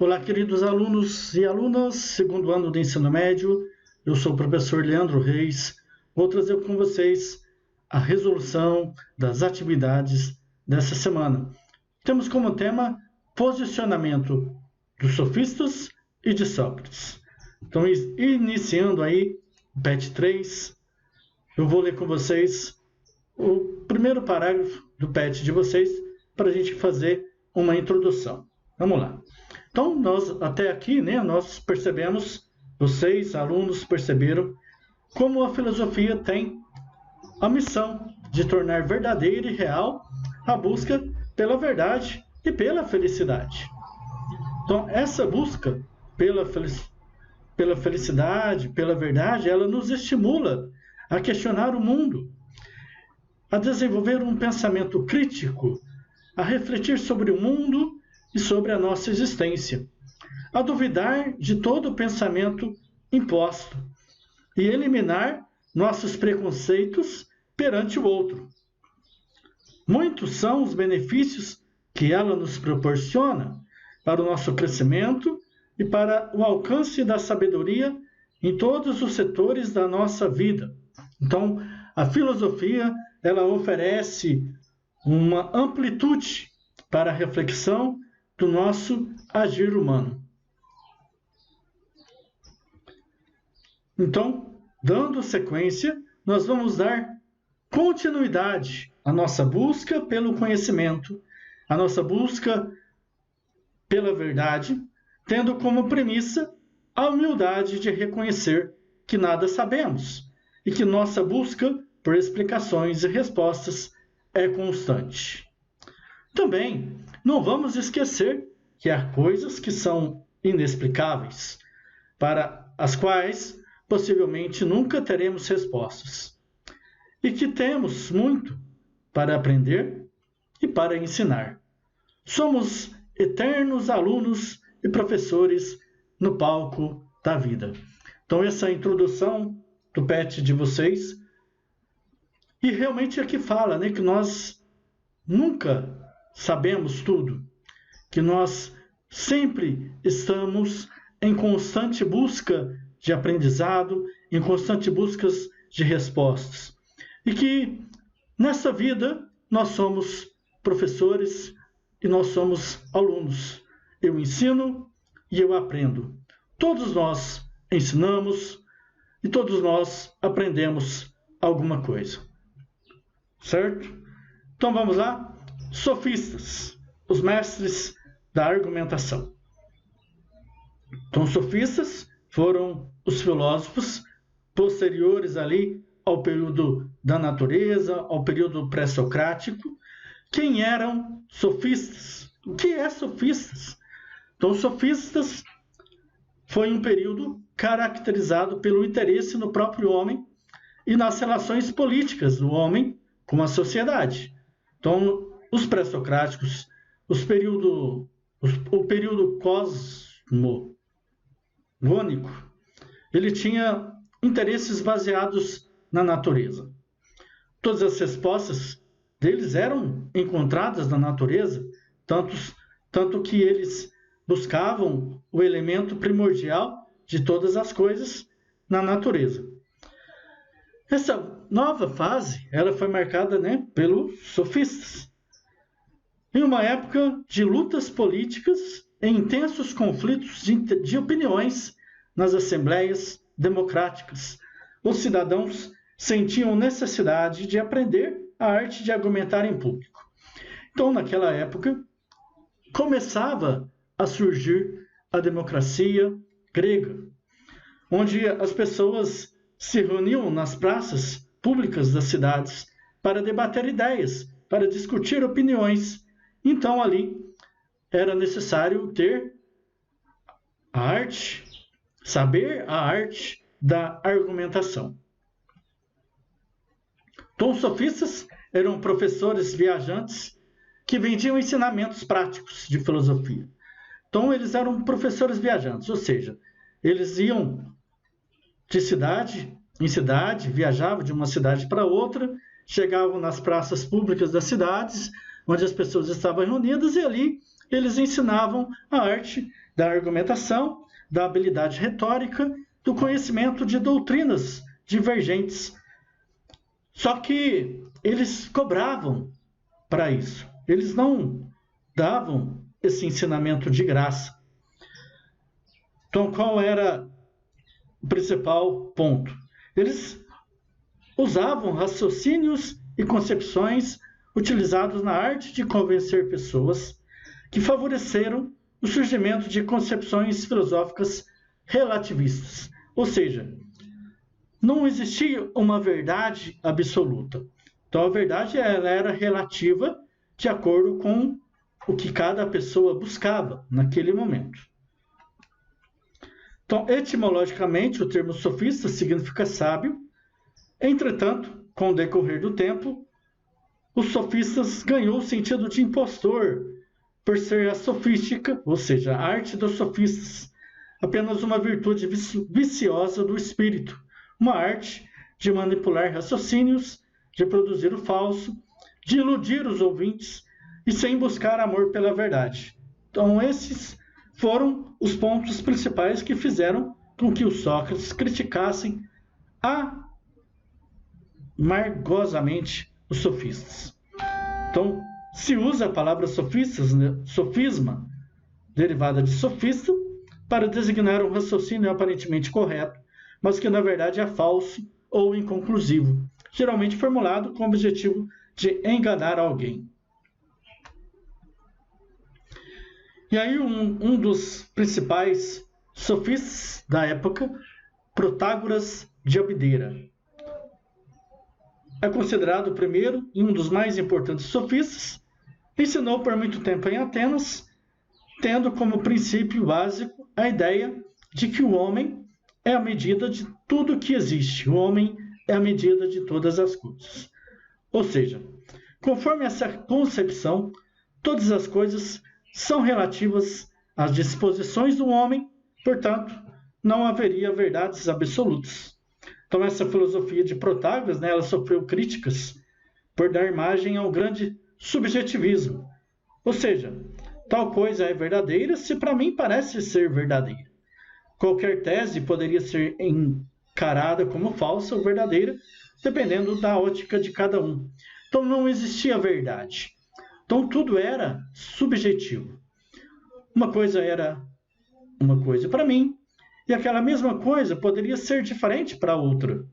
Olá, queridos alunos e alunas, segundo ano do ensino médio, eu sou o professor Leandro Reis. Vou trazer com vocês a resolução das atividades dessa semana. Temos como tema posicionamento dos sofistas e de Sócrates. Então, iniciando aí o PET 3, eu vou ler com vocês o primeiro parágrafo do PET de vocês para a gente fazer uma introdução. Vamos lá. Então, nós até aqui, nós percebemos, vocês, alunos, perceberam como a filosofia tem a missão de tornar verdadeira e real a busca pela verdade e pela felicidade. Então, essa busca pela felicidade, pela verdade, ela nos estimula a questionar o mundo, a desenvolver um pensamento crítico, a refletir sobre o mundo e sobre a nossa existência, a duvidar de todo o pensamento imposto e eliminar nossos preconceitos perante o outro. Muitos são os benefícios que ela nos proporciona para o nosso crescimento e para o alcance da sabedoria em todos os setores da nossa vida. Então, a filosofia, ela oferece uma amplitude para a reflexão do nosso agir humano. Então, dando sequência, nós vamos dar continuidade à nossa busca pelo conhecimento, à nossa busca pela verdade, tendo como premissa a humildade de reconhecer que nada sabemos e que nossa busca por explicações e respostas é constante. Também não vamos esquecer que há coisas que são inexplicáveis, para as quais possivelmente nunca teremos respostas, e que temos muito para aprender e para ensinar. Somos eternos alunos e professores no palco da vida. Então, essa é a introdução do PET de vocês. E realmente aqui fala que nós nunca sabemos tudo, que nós sempre estamos em constante busca de aprendizado, em constante busca de respostas. E que nessa vida nós somos professores e nós somos alunos. Eu ensino e eu aprendo. Todos nós ensinamos e todos nós aprendemos alguma coisa. Certo? Então vamos lá? Sofistas, os mestres da argumentação. Então, sofistas foram os filósofos posteriores ali ao período da natureza, ao período pré-socrático. Quem eram sofistas? O que é sofistas? Então, sofistas foi um período caracterizado pelo interesse no próprio homem e nas relações políticas do homem com a sociedade. Então, os pré-socráticos, o período cosmogônico, ele tinha interesses baseados na natureza. Todas as respostas deles eram encontradas na natureza, tanto que eles buscavam o elemento primordial de todas as coisas na natureza. Essa nova fase, ela foi marcada pelos sofistas. Em uma época de lutas políticas e intensos conflitos de opiniões nas assembleias democráticas, os cidadãos sentiam necessidade de aprender a arte de argumentar em público. Então, naquela época, começava a surgir a democracia grega, onde as pessoas se reuniam nas praças públicas das cidades para debater ideias, para discutir opiniões. Então, ali era necessário ter a arte, saber a arte da argumentação. Então, os sofistas eram professores viajantes que vendiam ensinamentos práticos de filosofia. Então, eles eram professores viajantes, ou seja, eles iam de cidade em cidade, viajavam de uma cidade para outra, chegavam nas praças públicas das cidades, onde as pessoas estavam reunidas, e ali eles ensinavam a arte da argumentação, da habilidade retórica, do conhecimento de doutrinas divergentes. Só que eles cobravam para isso. Eles não davam esse ensinamento de graça. Então, qual era o principal ponto? Eles usavam raciocínios e concepções utilizados na arte de convencer pessoas, que favoreceram o surgimento de concepções filosóficas relativistas. Ou seja, não existia uma verdade absoluta. Então, a verdade ela era relativa de acordo com o que cada pessoa buscava naquele momento. Então, etimologicamente, o termo sofista significa sábio. Entretanto, com o decorrer do tempo, os sofistas ganhou o sentido de impostor, por ser a sofística, ou seja, a arte dos sofistas, apenas uma virtude viciosa do espírito, uma arte de manipular raciocínios, de produzir o falso, de iludir os ouvintes e sem buscar amor pela verdade. Então, esses foram os pontos principais que fizeram com que os Sócrates criticassem amargosamente os sofistas. Então, se usa a palavra sofistas, né? Sofisma, derivada de sofista, para designar um raciocínio aparentemente correto, mas que na verdade é falso ou inconclusivo, geralmente formulado com o objetivo de enganar alguém. E aí um dos principais sofistas da época, Protágoras de Abdera, é considerado o primeiro e um dos mais importantes sofistas, ensinou por muito tempo em Atenas, tendo como princípio básico a ideia de que o homem é a medida de tudo que existe, o homem é a medida de todas as coisas. Ou seja, conforme essa concepção, todas as coisas são relativas às disposições do homem, portanto, não haveria verdades absolutas. Então, essa filosofia de Protágoras, né, ela sofreu críticas por dar margem ao grande subjetivismo. Ou seja, tal coisa é verdadeira se para mim parece ser verdadeira. Qualquer tese poderia ser encarada como falsa ou verdadeira, dependendo da ótica de cada um. Então, não existia verdade. Então, tudo era subjetivo. Uma coisa era uma coisa para mim, e aquela mesma coisa poderia ser diferente para outra.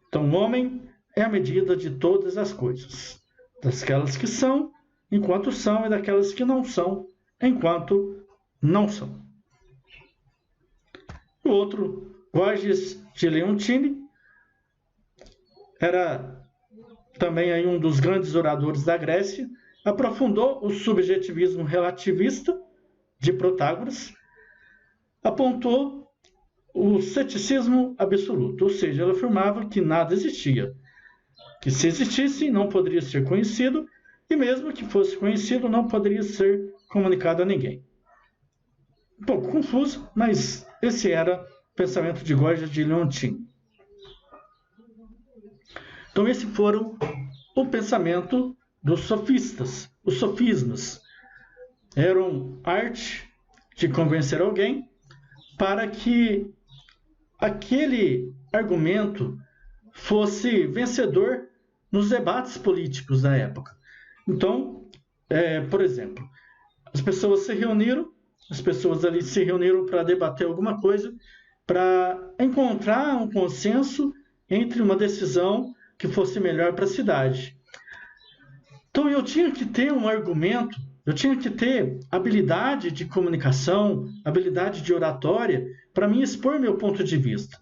Então, o homem é a medida de todas as coisas, daquelas que são, enquanto são, e daquelas que não são, enquanto não são. O outro, Gorgias de Leontini, era também aí um dos grandes oradores da Grécia, aprofundou o subjetivismo relativista de Protágoras, apontou o ceticismo absoluto, ou seja, ela afirmava que nada existia, que se existisse não poderia ser conhecido, e mesmo que fosse conhecido não poderia ser comunicado a ninguém. Um pouco confuso, mas esse era o pensamento de Gorgias de Leontini. Então, esse foram o pensamento dos sofistas. Os sofismas eram arte de convencer alguém para que aquele argumento fosse vencedor nos debates políticos da época. Então, por exemplo, as pessoas se reuniram para debater alguma coisa, para encontrar um consenso entre uma decisão que fosse melhor para a cidade. Então, eu tinha que ter um argumento, eu tinha que ter habilidade de comunicação, habilidade de oratória, para mim expor meu ponto de vista.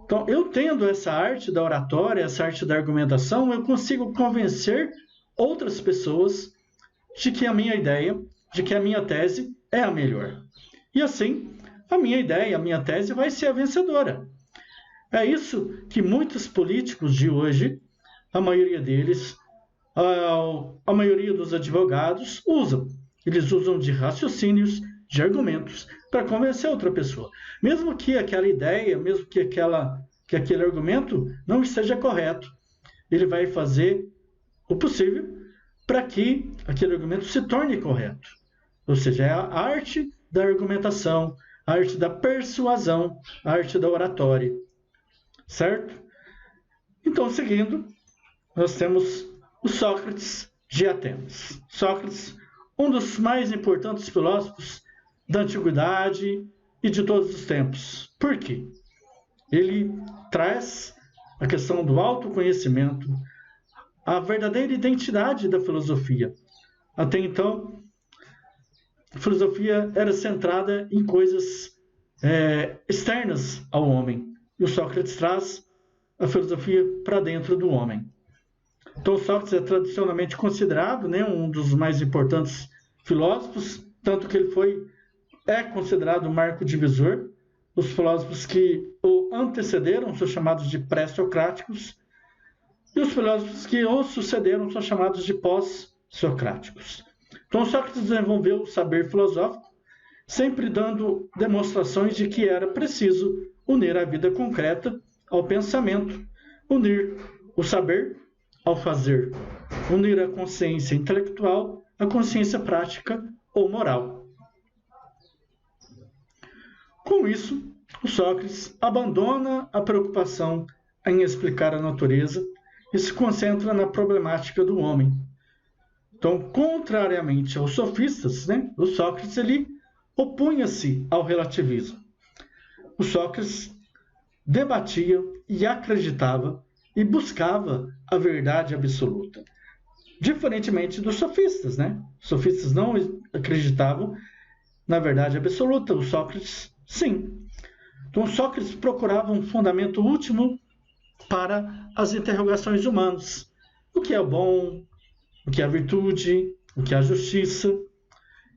Então, eu tendo essa arte da oratória, essa arte da argumentação, eu consigo convencer outras pessoas de que a minha ideia, de que a minha tese é a melhor. E assim, a minha ideia, a minha tese vai ser a vencedora. É isso que muitos políticos de hoje, a maioria deles, a maioria dos advogados usam. Eles usam de raciocínios, de argumentos, para convencer outra pessoa. Mesmo que aquela ideia, mesmo que aquele argumento não esteja correto, ele vai fazer o possível para que aquele argumento se torne correto. Ou seja, é a arte da argumentação, a arte da persuasão, a arte da oratória. Certo? Então, seguindo, nós temos o Sócrates de Atenas. Sócrates, um dos mais importantes filósofos da antiguidade e de todos os tempos. Por quê? Ele traz a questão do autoconhecimento, a verdadeira identidade da filosofia. Até então, a filosofia era centrada em coisas externas ao homem. E o Sócrates traz a filosofia para dentro do homem. Então, Sócrates é tradicionalmente considerado, né, um dos mais importantes filósofos, tanto que ele é considerado o marco divisor. Os filósofos que o antecederam são chamados de pré-socráticos, e os filósofos que o sucederam são chamados de pós-socráticos. Então, Sócrates desenvolveu o saber filosófico, sempre dando demonstrações de que era preciso unir a vida concreta ao pensamento, unir o saber ao fazer, unir a consciência intelectual à consciência prática ou moral. Com isso, o Sócrates abandona a preocupação em explicar a natureza e se concentra na problemática do homem. Então, contrariamente aos sofistas, né, o Sócrates ele opunha-se ao relativismo. O Sócrates debatia e acreditava e buscava a verdade absoluta. Diferentemente dos sofistas, né? Os sofistas não acreditavam na verdade absoluta, o Sócrates sim. Então, Sócrates procurava um fundamento último para as interrogações humanas. O que é o bom, o que é a virtude, o que é a justiça,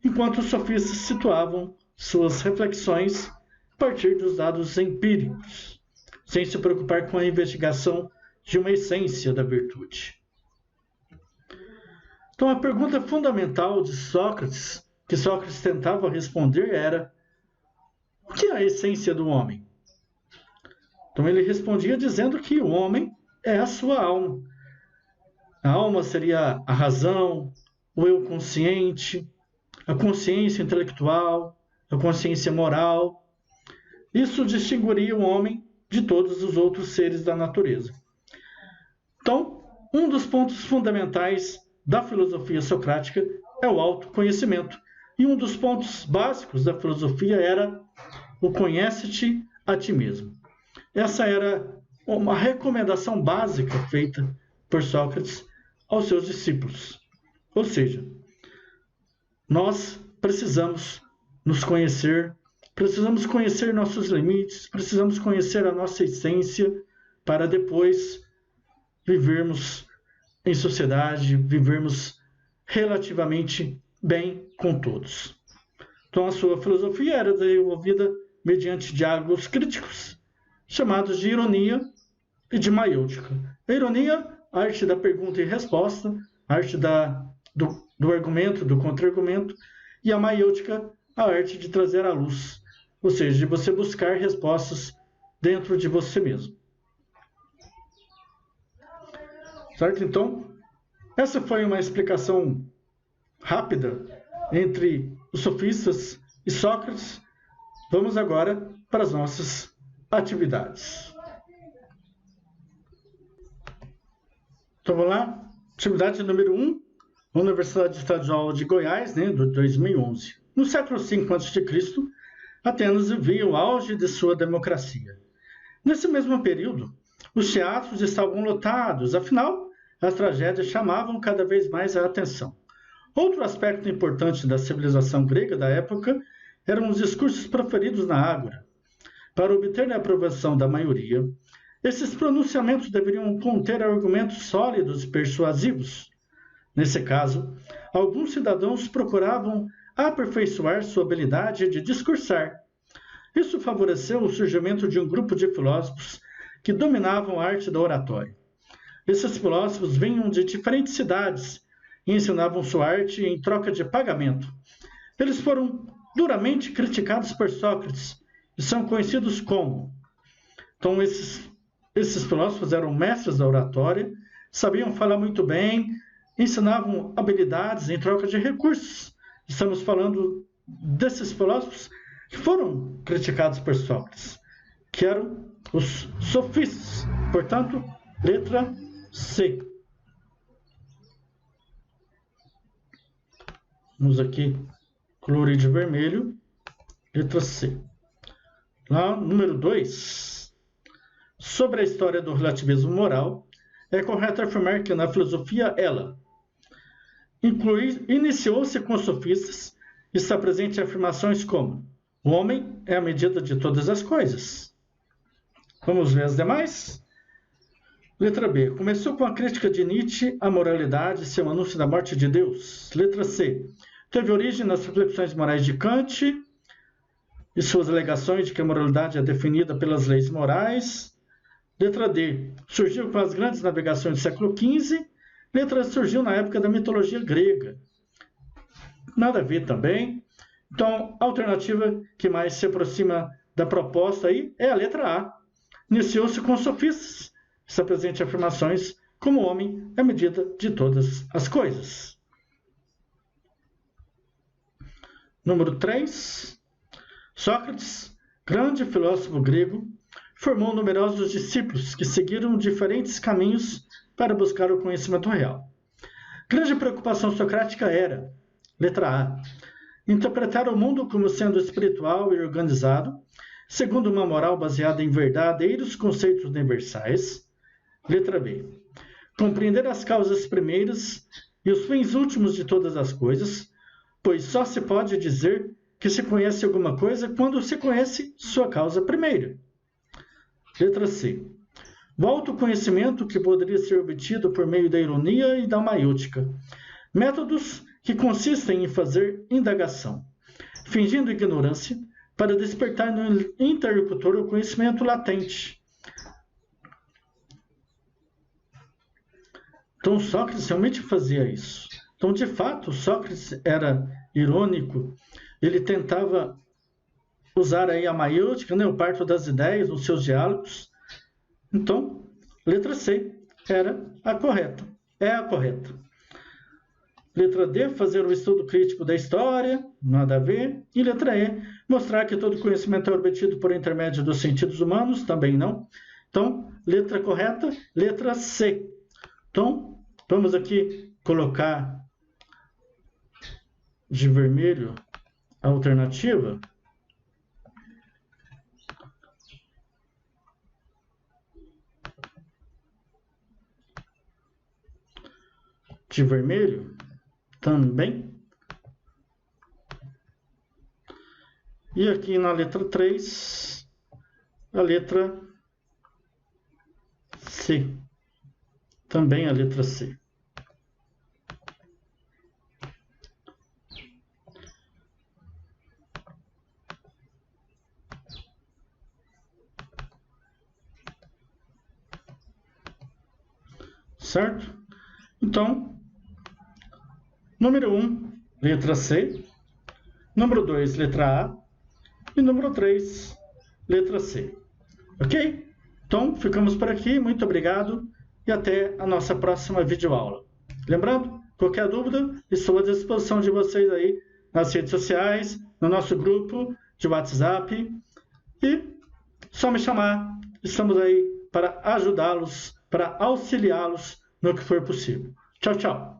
enquanto os sofistas situavam suas reflexões a partir dos dados empíricos, sem se preocupar com a investigação de uma essência da virtude. Então, a pergunta fundamental de Sócrates, que Sócrates tentava responder, era: o que é a essência do homem? Então, ele respondia dizendo que o homem é a sua alma. A alma seria a razão, o eu consciente, a consciência intelectual, a consciência moral. Isso distinguiria o homem de todos os outros seres da natureza. Então, um dos pontos fundamentais da filosofia socrática é o autoconhecimento. E um dos pontos básicos da filosofia era o conhece-te a ti mesmo. Essa era uma recomendação básica feita por Sócrates aos seus discípulos. Ou seja, nós precisamos nos conhecer, precisamos conhecer nossos limites, precisamos conhecer a nossa essência para depois vivermos em sociedade, vivermos relativamente bem com todos. Então, a sua filosofia era desenvolvida mediante diálogos críticos, chamados de ironia e de maiêutica. A ironia, a arte da pergunta e resposta, a arte do argumento, do contra-argumento, e a maiêutica, a arte de trazer à luz, ou seja, de você buscar respostas dentro de você mesmo. Certo? Então, essa foi uma explicação rápida entre os sofistas e Sócrates. Vamos agora para as nossas atividades. Então, vamos lá. Atividade número 1, Universidade Estadual de Goiás, de 2011. No século V a.C., Atenas vivia o auge de sua democracia. Nesse mesmo período, os teatros estavam lotados, afinal, as tragédias chamavam cada vez mais a atenção. Outro aspecto importante da civilização grega da época eram os discursos proferidos na ágora. Para obter a aprovação da maioria, esses pronunciamentos deveriam conter argumentos sólidos e persuasivos. Nesse caso, alguns cidadãos procuravam aperfeiçoar sua habilidade de discursar. Isso favoreceu o surgimento de um grupo de filósofos que dominavam a arte da oratória. Esses filósofos vinham de diferentes cidades e ensinavam sua arte em troca de pagamento. Eles foram duramente criticados por Sócrates e são conhecidos como... Então, esses filósofos eram mestres da oratória, sabiam falar muito bem, ensinavam habilidades em troca de recursos. Estamos falando desses filósofos que foram criticados por Sócrates, que eram os sofistas. Portanto, letra C. Vamos aqui colorir de vermelho, letra C. Lá, número 2. Sobre a história do relativismo moral, é correto afirmar que na filosofia ela iniciou-se com os sofistas e está presente em afirmações como: o homem é a medida de todas as coisas. Vamos ver as demais? Letra B. Começou com a crítica de Nietzsche à moralidade e seu anúncio da morte de Deus. Letra C. Teve origem nas reflexões morais de Kant e suas alegações de que a moralidade é definida pelas leis morais. Letra D. Surgiu com as grandes navegações do século XV. Letra C. Surgiu na época da mitologia grega. Nada a ver também. Então, a alternativa que mais se aproxima da proposta aí é a letra A. Iniciou-se com os sofistas. Está presente em afirmações como o homem é a medida de todas as coisas. Número 3. Sócrates, grande filósofo grego, formou numerosos discípulos que seguiram diferentes caminhos para buscar o conhecimento real. Grande preocupação socrática era, letra A, interpretar o mundo como sendo espiritual e organizado, segundo uma moral baseada em verdadeiros conceitos universais. Letra B. Compreender as causas primeiras e os fins últimos de todas as coisas, pois só se pode dizer que se conhece alguma coisa quando se conhece sua causa primeira. Letra C. O autoconhecimento que poderia ser obtido por meio da ironia e da maiútica. Métodos que consistem em fazer indagação, fingindo ignorância, para despertar no interlocutor o conhecimento latente. Então, Sócrates realmente fazia isso. Então, de fato, Sócrates era irônico. Ele tentava usar aí a maiútica, o parto das ideias nos seus diálogos. Então, letra C era a correta. É a correta. Letra D, fazer o estudo crítico da história, nada a ver. E letra E, mostrar que todo conhecimento é obtido por intermédio dos sentidos humanos, também não. Então, letra correta, letra C. Então, vamos aqui colocar de vermelho a alternativa. De vermelho também. E aqui na letra 3, a letra C. Também a letra C. Certo? Então, número 1, letra C. Número 2, letra A. E número 3, letra C. Ok? Então, ficamos por aqui. Muito obrigado. E até a nossa próxima videoaula. Lembrando, qualquer dúvida, estou à disposição de vocês aí nas redes sociais, no nosso grupo de WhatsApp. E só me chamar, estamos aí para ajudá-los, para auxiliá-los no que for possível. Tchau, tchau.